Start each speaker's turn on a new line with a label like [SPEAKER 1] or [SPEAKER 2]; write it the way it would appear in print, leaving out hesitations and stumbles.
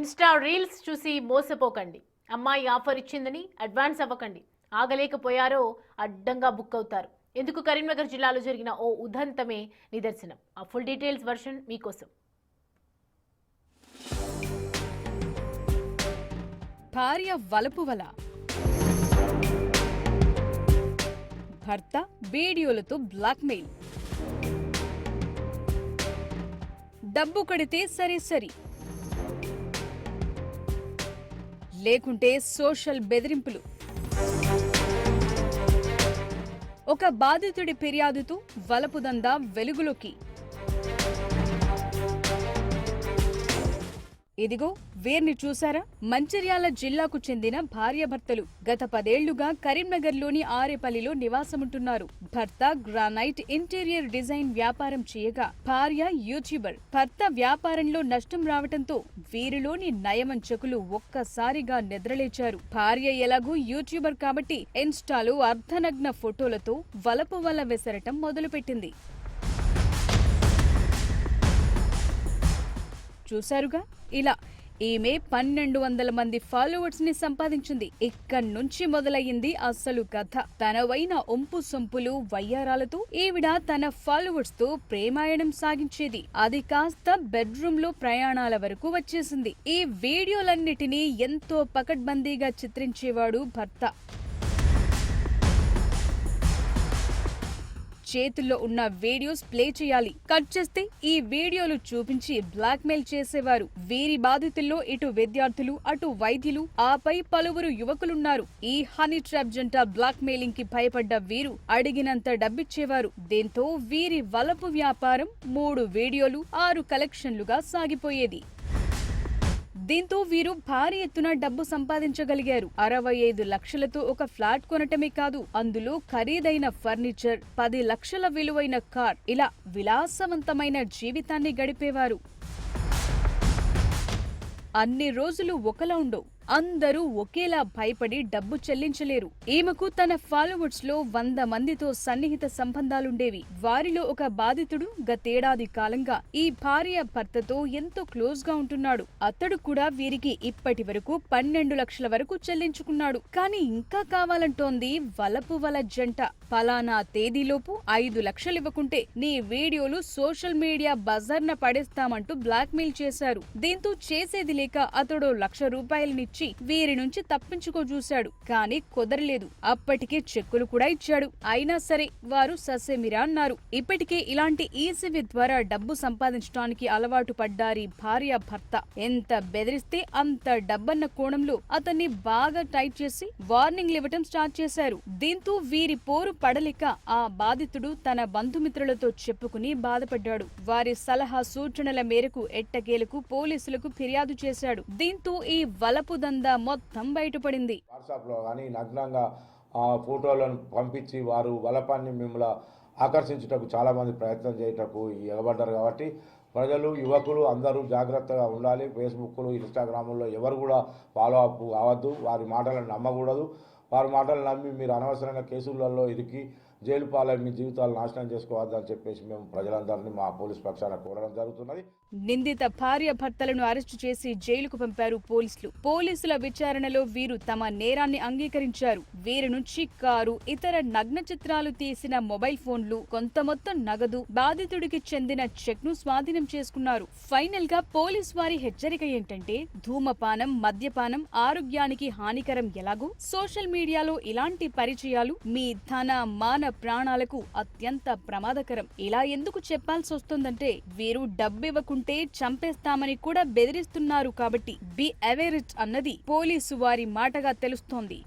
[SPEAKER 1] Insta reels చూసి మోసపోకండి. అమ్మాయి ఆఫర్ ఇచ్చిందని అడ్వాన్స్ అవ్వకండి. ఆగలేకపోయారో అడ్డంగా బుక్ అవుతారు. ఎందుకు కరీంనగర్ జిల్లాలో జరిగిన ఓ ఉదంతమే నిదర్శనం. ఆ ఫుల్ డీటెయిల్స్ వర్షన్ మీకోసం.
[SPEAKER 2] భార్య వలపు వల, భర్త వీడియోలతో బ్లాక్మెయిల్. డబ్బు కడితే సరే సరి, లేకుంటే సోషల్ బెదిరింపులు. ఒక బాధితుడి ఫిర్యాదుతో వలపుదందా వెలుగులోకి. ఇదిగో వీరిని చూసారా? మంచిర్యాల జిల్లాకు చెందిన భార్యాభర్తలు గత 10 ఏళ్లుగా కరీంనగర్లోని ఆరేపల్లిలో నివాసముంటున్నారు. భర్త గ్రానైట్ ఇంటీరియర్ డిజైన్ వ్యాపారం చేయగా భార్య యూట్యూబర్. భర్త వ్యాపారంలో నష్టం రావటంతో వీరిలోని నయమంచకులు ఒక్కసారిగా నిద్రలేచారు. భార్య ఎలాగూ యూట్యూబర్ కాబట్టి ఇన్స్టాలో అర్ధనగ్న ఫోటోలతో వలపు వల విసరటం మొదలుపెట్టింది. చూశారుగా, ఇలా ఈమె 1200 మంది ఫాలోవర్స్ ని సంపాదించింది. ఇక్కడి నుంచి మొదలయ్యింది అసలు కథ. తనవైన ఒంపు సొంపులు వయ్యారాలతో ఈవిడ తన ఫాలోవర్స్ తో ప్రేమాయణం సాగించేది. అది కాస్త బెడ్రూమ్ లో ప్రయాణాల వరకు వచ్చేసింది. ఈ వీడియోలన్నిటినీ ఎంతో పకడ్బందీగా చిత్రించేవాడు భర్త. చేతుల్లో ఉన్న వీడియోస్ ప్లే చేయాలి, కట్ చేస్తే ఈ వీడియోలు చూపించి బ్లాక్మెయిల్ చేసేవారు. వీరి బాధితుల్లో ఇటు విద్యార్థులు, అటు వైద్యులు, ఆపై పలువురు యువకులున్నారు. ఈ హనీ ట్రాప్ జంట బ్లాక్మెయిలింగ్ కి భయపడ్డ వీరు అడిగినంత డబ్బిచ్చేవారు. దీంతో వీరి వలపు వ్యాపారం 3 వీడియోలు 6 కలెక్షన్లుగా సాగిపోయేది. దీంతో వీరు భారీ ఎత్తున డబ్బు సంపాదించగలిగారు. 65 లక్షలతో ఒక ఫ్లాట్ కొనటమే కాదు, అందులో ఖరీదైన ఫర్నిచర్, 10 లక్షల విలువైన కార్, ఇలా విలాసవంతమైన జీవితాన్ని గడిపేవారు. అన్ని రోజులు ఒకలా ఉండవు. అందరూ ఒకేలా భయపడి డబ్బు చెల్లించలేరు. ఈమెకు తన ఫాలోవర్స్ లో 100 మందితో సన్నిహిత సంబంధాలుండేవి. వారిలో ఒక బాధితుడు గతేడాది కాలంగా ఈ భార్య భర్తతో ఎంతో క్లోజ్ గా ఉంటున్నాడు. అతడు కూడా వీరికి ఇప్పటి వరకు 12 లక్షల వరకు చెల్లించుకున్నాడు. కానీ ఇంకా కావాలంటోంది వలపు వల జంట. ఫలానా తేదీలోపు 5 లక్షలు ఇవ్వకుంటే నీ వీడియోలు సోషల్ మీడియా బజార్న పడేస్తామంటూ బ్లాక్మెయిల్ చేశారు. దీంతో చేసేది లేక అతడు 1 లక్ష రూపాయలని వీరి నుంచి తప్పించుకో చూశాడు. కానీ కుదరలేదు. అప్పటికే చెక్కులు కూడా ఇచ్చాడు. అయినా సరే వారు ససేమిరా అన్నారు. ఇప్పటికే ఇలాంటి ఈసీవీ ద్వారా డబ్బు సంపాదించడానికి అలవాటు పడ్డారి భార్య భర్త. ఎంత బెదిరిస్తే అంత డబ్బన్న కోణంలో అతన్ని బాగా టైట్ చేసి వార్నింగ్లు ఇవ్వటం స్టార్ట్ చేశారు. దీంతో వీరి పోరు పడలేక ఆ బాధితుడు తన బంధుమిత్రులతో చెప్పుకుని బాధపడ్డాడు. వారి సలహా సూచనల మేరకు ఎట్టకేలకు పోలీసులకు ఫిర్యాదు చేశాడు. దీంతో ఈ వలపు మొత్తం బయటపడింది.
[SPEAKER 3] వాట్సాప్ లో కానీ నగ్నంగా ఫోటోలను పంపించి వారు వలపాన్ని మిమ్మల్ని ఆకర్షించుటకు చాలా మంది ప్రయత్నం చేయటకు ఎగబడ్డారు. కాబట్టి ప్రజలు, యువకులు అందరూ జాగ్రత్తగా ఉండాలి. ఫేస్బుక్లు, ఇన్స్టాగ్రాముల్లో ఎవరు కూడా ఫాలో అప్ కావద్దు. వారి మాటలను నమ్మకూడదు. వారి మాటలు నమ్మి మీరు అనవసరంగా కేసులలో ఇరికి జైలు పాలై మీ జీవితాలు నాశనం చేసుకోవద్దని చెప్పేసి మేము ప్రజలందరినీ మా పోలీస్ పక్షాన కోరడం జరుగుతున్నది.
[SPEAKER 2] నిందిత భార్య భర్తలను అరెస్టు చేసి జైలుకు పంపారు పోలీసులు. పోలీసుల విచారణలో వీరు తమ నేరాన్ని అంగీకరించారు. వీరి నుంచి కారు, ఇతర నగ్న చిత్రాలు తీసిన మొబైల్ ఫోన్లు, కొంత మొత్తం నగదు, బాధితుడికి చెందిన చెక్ ను స్వాధీనం చేసుకున్నారు. ఫైనల్ గా పోలీస్ వారి హెచ్చరిక ఏంటంటే, ధూమపానం, మద్యపానం ఆరోగ్యానికి హానికరం ఎలాగో సోషల్ మీడియాలో ఇలాంటి పరిచయాలు మీ ధన, మాన, ప్రాణాలకు అత్యంత ప్రమాదకరం. ఇలా ఎందుకు చెప్పాల్సి వస్తుందంటే, వీరు డబ్బివ్వకుంటే చంపేస్తామని కూడా బెదిరిస్తున్నారు. కాబట్టి బి అవేర్ ఇట్ అన్నది పోలీసు వారి మాటగా తెలుస్తోంది.